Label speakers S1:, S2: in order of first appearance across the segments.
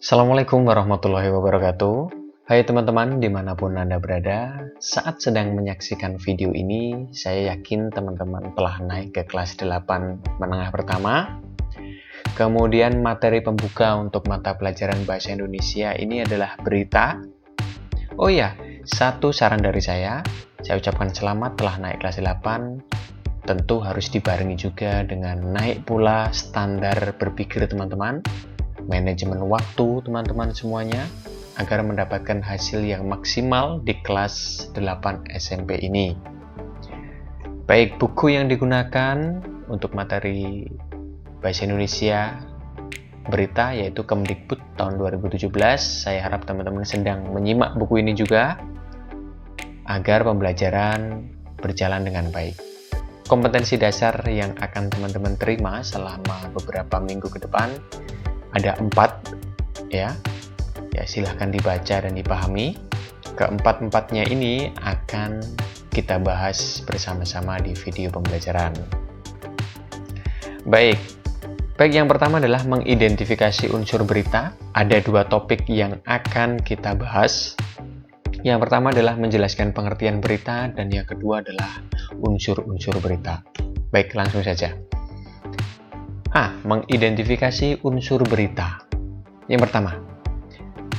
S1: Assalamualaikum warahmatullahi wabarakatuh. Hai teman-teman dimanapun Anda berada, saat sedang menyaksikan video ini, saya yakin teman-teman telah naik ke kelas 8 menengah pertama. Kemudian materi pembuka untuk mata pelajaran Bahasa Indonesia ini adalah berita. Oh ya, satu saran dari saya ucapkan selamat telah naik kelas 8. Tentu harus dibarengi juga dengan naik pula standar berpikir teman-teman, manajemen waktu teman-teman semuanya, agar mendapatkan hasil yang maksimal di kelas 8 SMP ini. Baik, buku yang digunakan untuk materi Bahasa Indonesia berita yaitu Kemdikbud tahun 2017. Saya harap teman-teman sedang menyimak buku ini juga agar pembelajaran berjalan dengan baik. Kompetensi dasar yang akan teman-teman terima selama beberapa minggu ke depan ada 4 ya. Silahkan dibaca dan dipahami. Keempat-empatnya ini akan kita bahas bersama-sama di video pembelajaran. Baik, yang pertama adalah mengidentifikasi unsur berita. Ada 2 topik yang akan kita bahas. Yang pertama adalah menjelaskan pengertian berita dan yang kedua adalah unsur-unsur berita. Baik, langsung saja. Mengidentifikasi unsur berita. Yang pertama,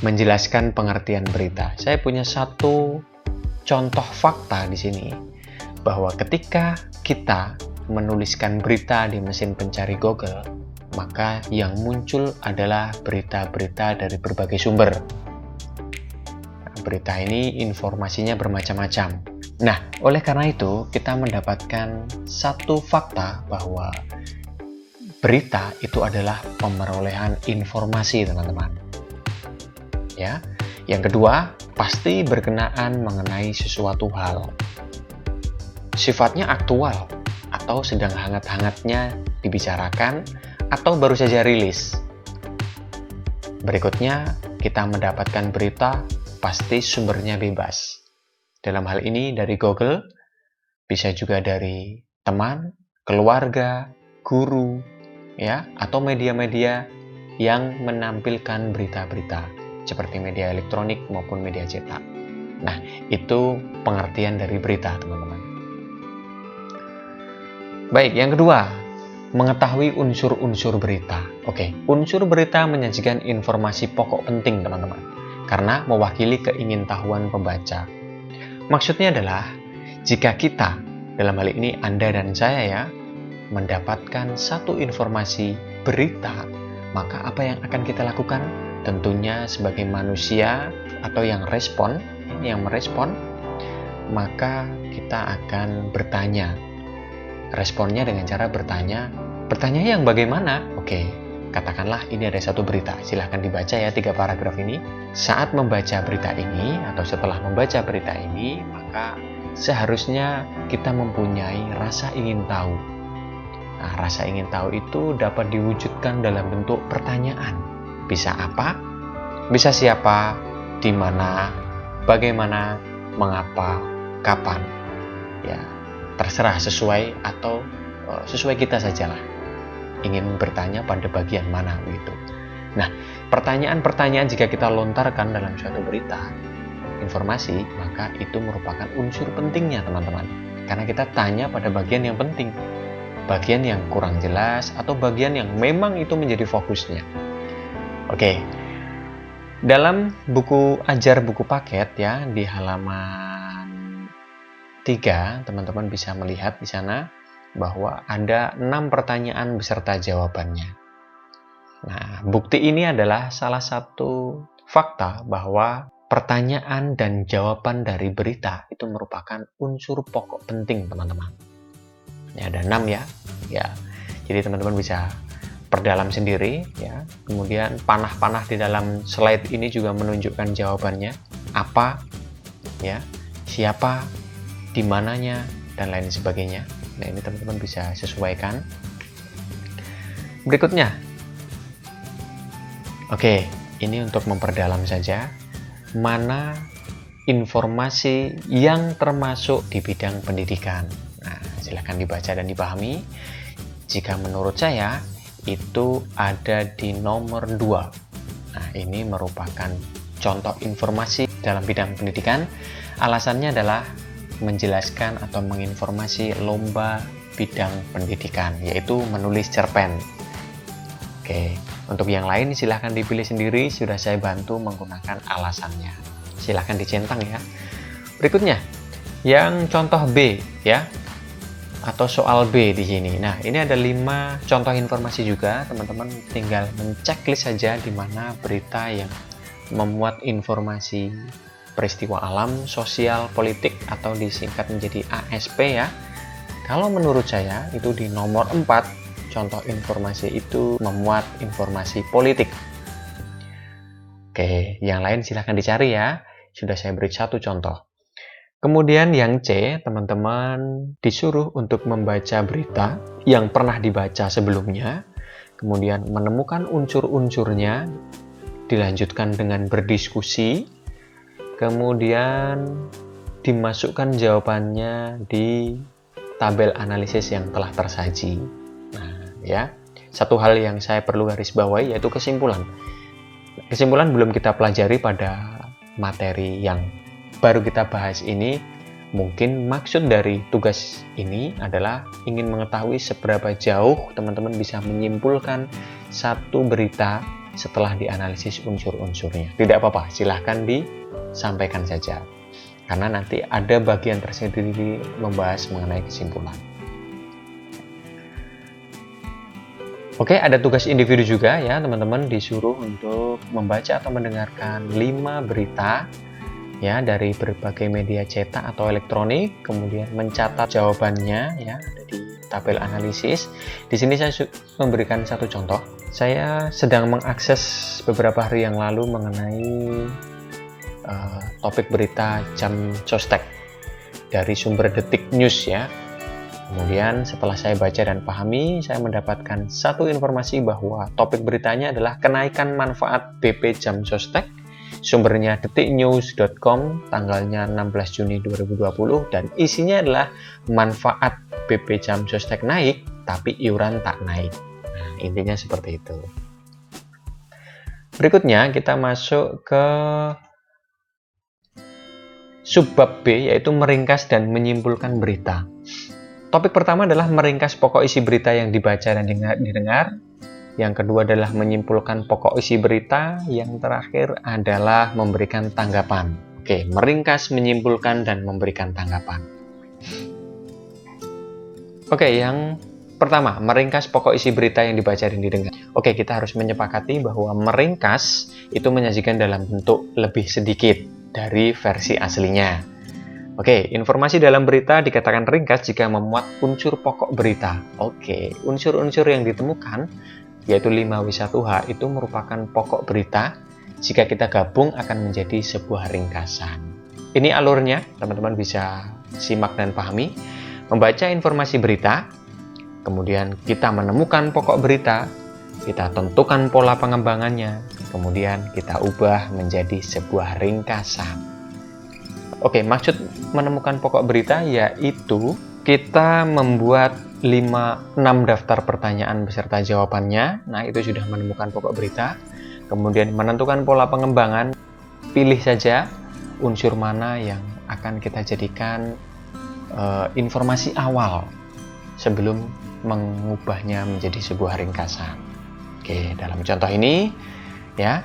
S1: menjelaskan pengertian berita. Saya punya satu contoh fakta di sini bahwa ketika kita menuliskan berita di mesin pencari Google, maka yang muncul adalah berita-berita dari berbagai sumber. Berita ini informasinya bermacam-macam. Nah, oleh karena itu kita mendapatkan satu fakta bahwa berita itu adalah pemerolehan informasi, teman-teman. Ya. Yang kedua, pasti berkenaan mengenai sesuatu hal. Sifatnya aktual atau sedang hangat-hangatnya dibicarakan atau baru saja rilis. Berikutnya, kita mendapatkan berita pasti sumbernya bebas. Dalam hal ini dari Google, bisa juga dari teman, keluarga, guru, ya, atau media-media yang menampilkan berita-berita seperti media elektronik maupun media cetak. Nah, itu pengertian dari berita, teman-teman. Baik, yang kedua, mengetahui unsur-unsur berita. Oke, unsur berita menyajikan informasi pokok penting, teman-teman, karena mewakili keingintahuan pembaca. Maksudnya adalah jika kita, dalam hal ini Anda dan saya ya, mendapatkan satu informasi berita, maka apa yang akan kita lakukan? Tentunya sebagai manusia atau yang merespon, maka kita akan bertanya. Responnya dengan cara bertanya yang bagaimana? Oke, katakanlah ini ada satu berita, silahkan dibaca ya 3 paragraf ini. Saat membaca berita ini atau setelah membaca berita ini, maka seharusnya kita mempunyai rasa ingin tahu. Nah, rasa ingin tahu itu dapat diwujudkan dalam bentuk pertanyaan. Bisa apa? Bisa siapa? Di mana? Bagaimana? Mengapa? Kapan? Ya, terserah sesuai atau sesuai kita sajalah. Ingin bertanya pada bagian mana gitu. Nah, pertanyaan-pertanyaan jika kita lontarkan dalam suatu berita, informasi, maka itu merupakan unsur pentingnya, teman-teman. Karena kita tanya pada bagian yang penting. Bagian yang kurang jelas atau bagian yang memang itu menjadi fokusnya. Oke. Dalam buku ajar buku paket ya, di halaman 3, teman-teman bisa melihat di sana bahwa ada 6 pertanyaan beserta jawabannya. Nah, bukti ini adalah salah satu fakta bahwa pertanyaan dan jawaban dari berita itu merupakan unsur pokok penting, teman-teman. Ya, ada 6 ya. Jadi teman-teman bisa perdalam sendiri ya. Kemudian panah-panah di dalam slide ini juga menunjukkan jawabannya. Apa? Ya. Siapa? Di mananya dan lain sebagainya. Nah, ini teman-teman bisa sesuaikan. Berikutnya. Oke, ini untuk memperdalam saja mana informasi yang termasuk di bidang pendidikan. Nah, silahkan dibaca dan dipahami. Jika menurut saya itu ada di nomor 2 Nah, ini merupakan contoh informasi dalam bidang pendidikan. Alasannya adalah menjelaskan atau menginformasi lomba bidang pendidikan, yaitu menulis cerpen. Oke, untuk yang lain silahkan dipilih sendiri, sudah saya bantu menggunakan alasannya. Silahkan dicentang ya. Berikutnya, yang contoh B ya, atau soal B di sini. Nah, ini ada 5 contoh informasi juga, teman-teman tinggal menceklis saja di mana berita yang memuat informasi peristiwa alam, sosial, politik, atau disingkat menjadi ASP ya. Kalau menurut saya itu di nomor 4, contoh informasi itu memuat informasi politik. Oke, yang lain silahkan dicari ya. Sudah saya beri 1 contoh. Kemudian yang C, teman-teman disuruh untuk membaca berita yang pernah dibaca sebelumnya, kemudian menemukan unsur-unsurnya, dilanjutkan dengan berdiskusi, kemudian dimasukkan jawabannya di tabel analisis yang telah tersaji. Nah, ya, satu hal yang saya perlu garis bawahi yaitu kesimpulan. Kesimpulan belum kita pelajari pada materi yang baru kita bahas ini. Mungkin maksud dari tugas ini adalah ingin mengetahui seberapa jauh teman-teman bisa menyimpulkan satu berita setelah dianalisis unsur-unsurnya. Tidak apa-apa, silahkan disampaikan saja. Karena nanti ada bagian tersendiri membahas mengenai kesimpulan. Oke, ada tugas individu juga ya, teman-teman disuruh untuk membaca atau mendengarkan 5 berita ya dari berbagai media cetak atau elektronik, kemudian mencatat jawabannya ya ada di tabel analisis. Di sini saya memberikan 1 contoh. Saya sedang mengakses beberapa hari yang lalu mengenai topik berita jam sostek dari sumber Detik News ya. Kemudian setelah saya baca dan pahami, saya mendapatkan 1 informasi bahwa topik beritanya adalah kenaikan manfaat BP jam sostek. Sumbernya detiknews.com, tanggalnya 16 Juni 2020, dan isinya adalah manfaat BP jam sostek naik, tapi iuran tak naik. Nah, intinya seperti itu. Berikutnya kita masuk ke subbab B, yaitu meringkas dan menyimpulkan berita. Topik pertama adalah meringkas pokok isi berita yang dibaca dan didengar. Yang kedua adalah menyimpulkan pokok isi berita. Yang terakhir adalah memberikan tanggapan. Oke, meringkas, menyimpulkan, dan memberikan tanggapan. Oke, yang pertama, meringkas pokok isi berita yang dibaca dan didengar. Oke, kita harus menyepakati bahwa meringkas itu menyajikan dalam bentuk lebih sedikit dari versi aslinya. Oke, informasi dalam berita dikatakan ringkas jika memuat unsur pokok berita. Oke, unsur-unsur yang ditemukan yaitu 5W1H itu merupakan pokok berita. Jika kita gabung akan menjadi sebuah ringkasan. Ini alurnya, teman-teman bisa simak dan pahami. Membaca informasi berita, kemudian kita menemukan pokok berita, kita tentukan pola pengembangannya, kemudian kita ubah menjadi sebuah ringkasan. Oke, maksud menemukan pokok berita yaitu kita membuat 6 daftar pertanyaan beserta jawabannya. Nah, itu sudah menemukan pokok berita. Kemudian menentukan pola pengembangan. Pilih saja unsur mana yang akan kita jadikan informasi awal sebelum mengubahnya menjadi sebuah ringkasan. Oke, dalam contoh ini ya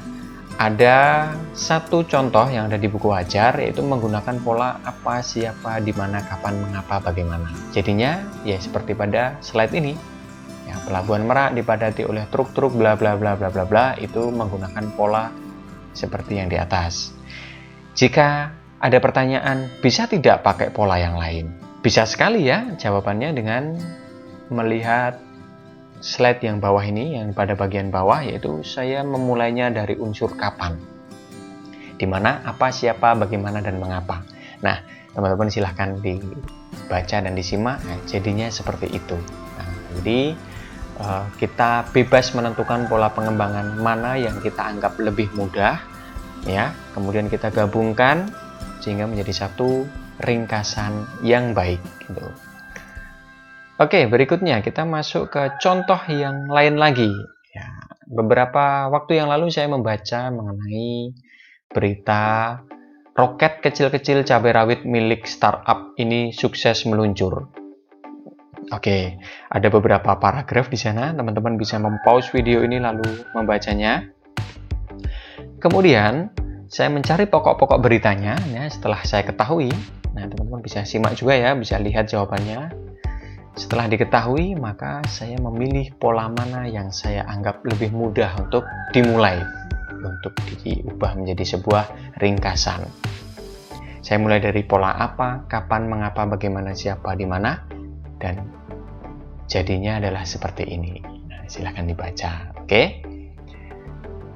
S1: ada 1 contoh yang ada di buku ajar, yaitu menggunakan pola apa, siapa, di mana, kapan, mengapa, bagaimana. Jadinya ya seperti pada slide ini. Ya, Pelabuhan Merak dipadati oleh truk-truk bla bla bla bla bla bla, itu menggunakan pola seperti yang di atas. Jika ada pertanyaan, bisa tidak pakai pola yang lain? Bisa sekali ya jawabannya dengan melihat slide yang bawah ini, yang pada bagian bawah, yaitu saya memulainya dari unsur kapan, dimana apa, siapa, bagaimana, dan mengapa. Nah, teman-teman silahkan dibaca dan disimak. Nah, jadinya seperti itu. Nah, jadi kita bebas menentukan pola pengembangan mana yang kita anggap lebih mudah, ya. Kemudian kita gabungkan sehingga menjadi satu ringkasan yang baik, gitu. Oke, berikutnya kita masuk ke contoh yang lain lagi. Ya, beberapa waktu yang lalu saya membaca mengenai berita roket kecil-kecil cabai rawit milik startup ini sukses meluncur. Oke, ada beberapa paragraf di sana, teman-teman bisa mempause video ini lalu membacanya. Kemudian, saya mencari pokok-pokok beritanya, ya, setelah saya ketahui. Nah, teman-teman bisa simak juga ya, bisa lihat jawabannya. Setelah diketahui, maka saya memilih pola mana yang saya anggap lebih mudah untuk dimulai, untuk diubah menjadi sebuah ringkasan. Saya mulai dari pola apa, kapan, mengapa, bagaimana, siapa, di mana, dan jadinya adalah seperti ini. Nah, silahkan dibaca.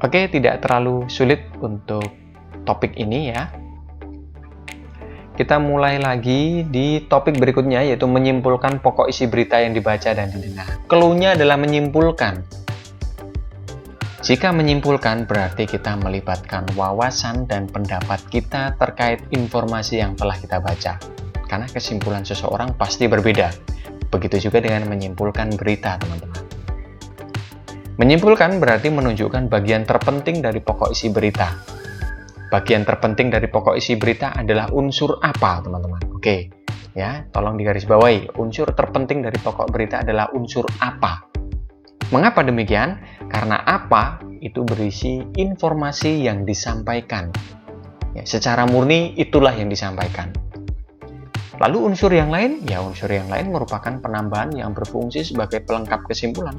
S1: Oke, tidak terlalu sulit untuk topik ini ya. Kita mulai lagi di topik berikutnya, yaitu menyimpulkan pokok isi berita yang dibaca dan didengar. Clue-nya adalah menyimpulkan. Jika menyimpulkan, berarti kita melibatkan wawasan dan pendapat kita terkait informasi yang telah kita baca. Karena kesimpulan seseorang pasti berbeda. Begitu juga dengan menyimpulkan berita, teman-teman. Menyimpulkan berarti menunjukkan bagian terpenting dari pokok isi berita. Bagian terpenting dari pokok isi berita adalah unsur apa, teman-teman? Oke, ya, tolong digarisbawahi. Unsur terpenting dari pokok berita adalah unsur apa. Mengapa demikian? Karena apa itu berisi informasi yang disampaikan. Ya, secara murni itulah yang disampaikan. Lalu unsur yang lain? Ya, unsur yang lain merupakan penambahan yang berfungsi sebagai pelengkap kesimpulan.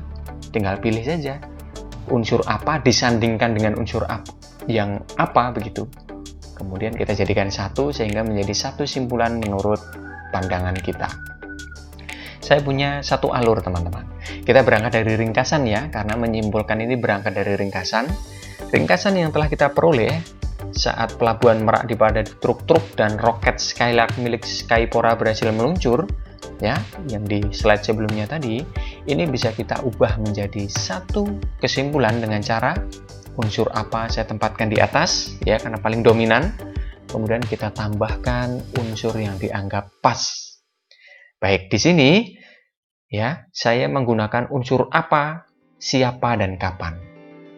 S1: Tinggal pilih saja. Unsur apa disandingkan dengan unsur apa yang apa begitu. Kemudian kita jadikan satu sehingga menjadi satu simpulan menurut pandangan kita. Saya punya satu alur, teman-teman. Kita berangkat dari ringkasan ya, karena menyimpulkan ini berangkat dari ringkasan. Ringkasan yang telah kita peroleh saat pelabuhan Merak dipadati truk-truk dan roket Skylark milik Skypora berhasil meluncur, ya, yang di slide sebelumnya tadi, ini bisa kita ubah menjadi satu kesimpulan dengan cara unsur apa saya tempatkan di atas, ya, karena paling dominan. Kemudian kita tambahkan unsur yang dianggap pas. Baik, di sini ya, saya menggunakan unsur apa, siapa, dan kapan.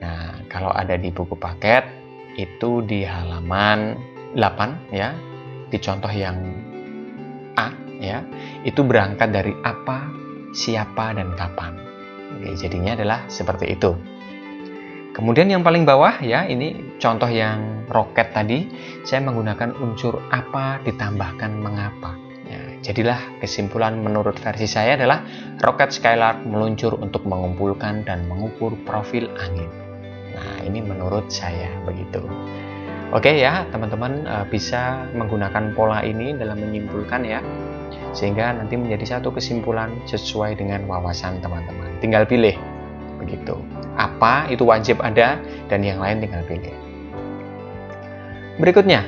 S1: Nah, kalau ada di buku paket itu di halaman 8 ya, di contoh yang A ya, itu berangkat dari apa, siapa, dan kapan. Oke, jadinya adalah seperti itu. Kemudian yang paling bawah ya, ini contoh yang roket tadi, saya menggunakan unsur apa ditambahkan mengapa. Ya, jadilah kesimpulan menurut versi saya adalah roket Skylark meluncur untuk mengumpulkan dan mengukur profil angin. Nah, ini menurut saya begitu. Oke ya, teman-teman bisa menggunakan pola ini dalam menyimpulkan ya, sehingga nanti menjadi satu kesimpulan sesuai dengan wawasan teman-teman. Tinggal pilih begitu. Apa itu wajib ada dan yang lain tinggal pilih. Berikutnya,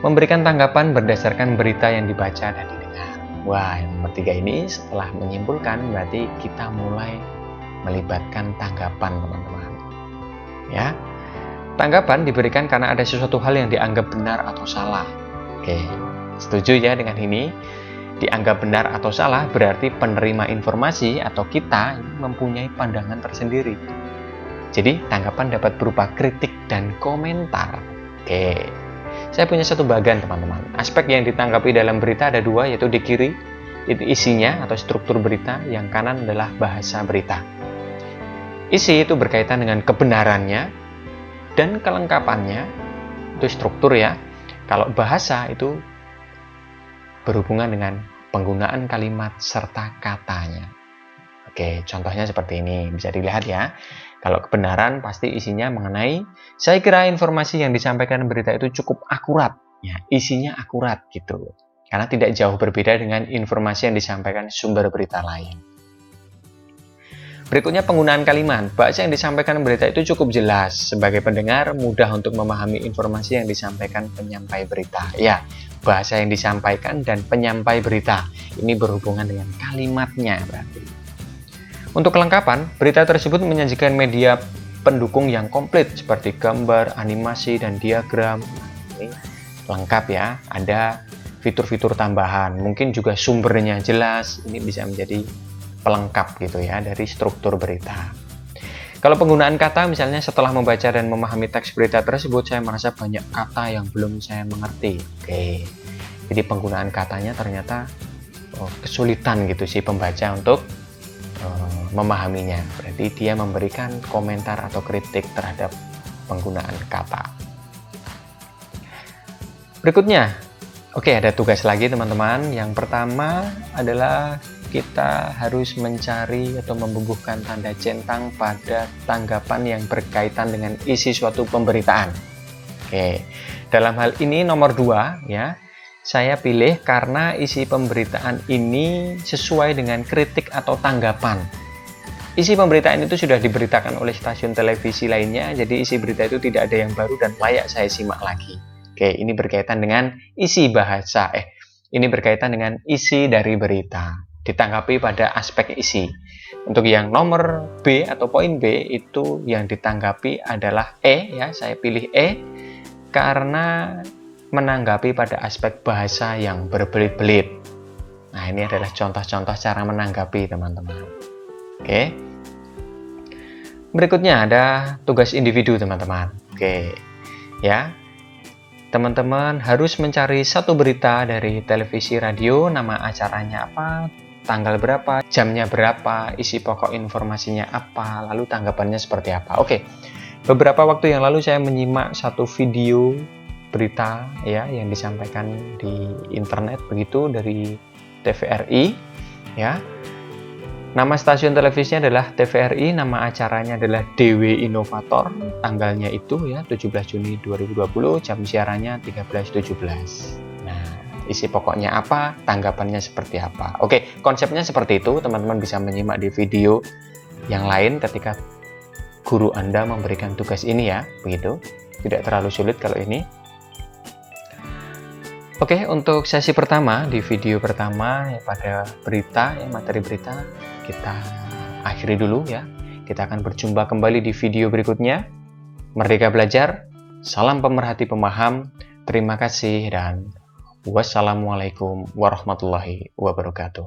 S1: memberikan tanggapan berdasarkan berita yang dibaca dan didengar. Wah, yang nomor 3 ini setelah menyimpulkan berarti kita mulai melibatkan tanggapan, teman-teman. Ya. Tanggapan diberikan karena ada sesuatu hal yang dianggap benar atau salah. Oke, setuju ya dengan ini? Dianggap benar atau salah berarti penerima informasi atau kita mempunyai pandangan tersendiri. Jadi, tanggapan dapat berupa kritik dan komentar. Oke, saya punya satu bagan, teman-teman. Aspek yang ditanggapi dalam berita ada 2, yaitu di kiri, itu isinya atau struktur berita, yang kanan adalah bahasa berita. Isi itu berkaitan dengan kebenarannya dan kelengkapannya, itu struktur ya. Kalau bahasa itu berhubungan dengan penggunaan kalimat serta katanya. Oke, contohnya seperti ini, bisa dilihat ya. Kalau kebenaran pasti isinya mengenai, saya kira informasi yang disampaikan berita itu cukup akurat, ya, isinya akurat gitu. Karena tidak jauh berbeda dengan informasi yang disampaikan sumber berita lain. Berikutnya penggunaan kalimat. Bahasa yang disampaikan berita itu cukup jelas. Sebagai pendengar, mudah untuk memahami informasi yang disampaikan penyampai berita. Ya, bahasa yang disampaikan dan penyampai berita. Ini berhubungan dengan kalimatnya berarti. Untuk kelengkapan, berita tersebut menyajikan media pendukung yang komplit seperti gambar, animasi, dan diagram. Ini lengkap ya, ada fitur-fitur tambahan. Mungkin juga sumbernya jelas, ini bisa menjadi pelengkap gitu ya dari struktur berita. Kalau penggunaan kata, misalnya setelah membaca dan memahami teks berita tersebut, saya merasa banyak kata yang belum saya mengerti. Oke, jadi penggunaan katanya ternyata kesulitan gitu sih pembaca untuk memahaminya. Berarti dia memberikan komentar atau kritik terhadap penggunaan kata. Berikutnya, oke, ada tugas lagi teman-teman. Yang pertama adalah kita harus mencari atau membubuhkan tanda centang pada tanggapan yang berkaitan dengan isi suatu pemberitaan. Oke, dalam hal ini nomor 2 ya, saya pilih karena isi pemberitaan ini sesuai dengan kritik atau tanggapan. Isi pemberitaan itu sudah diberitakan oleh stasiun televisi lainnya, jadi isi berita itu tidak ada yang baru dan layak saya simak lagi. Oke, ini berkaitan dengan isi bahasa. Ini berkaitan dengan isi dari berita. Ditanggapi pada aspek isi. Untuk yang nomor B atau poin B itu yang ditanggapi adalah E ya, saya pilih E karena menanggapi pada aspek bahasa yang berbelit-belit. Nah, ini adalah contoh-contoh cara menanggapi teman-teman. Oke. Berikutnya ada tugas individu teman-teman. Oke. Ya. Teman-teman harus mencari satu berita dari televisi radio, nama acaranya apa, tanggal berapa, jamnya berapa, isi pokok informasinya apa, lalu tanggapannya seperti apa. Oke, beberapa waktu yang lalu saya menyimak satu video berita ya yang disampaikan di internet begitu dari TVRI ya. Nama stasiun televisinya adalah TVRI, nama acaranya adalah DW Inovator, tanggalnya itu ya 17 Juni 2020, jam siarannya 13.17. Nah, isi pokoknya apa, tanggapannya seperti apa. Oke, konsepnya seperti itu, teman-teman bisa menyimak di video yang lain ketika guru Anda memberikan tugas ini ya, begitu. Tidak terlalu sulit kalau ini. Oke, untuk sesi pertama, di video pertama ya, pada berita, ya, materi berita, kita akhiri dulu ya. Kita akan berjumpa kembali di video berikutnya. Merdeka belajar, salam pemerhati pemaham, terima kasih dan wassalamualaikum warahmatullahi wabarakatuh.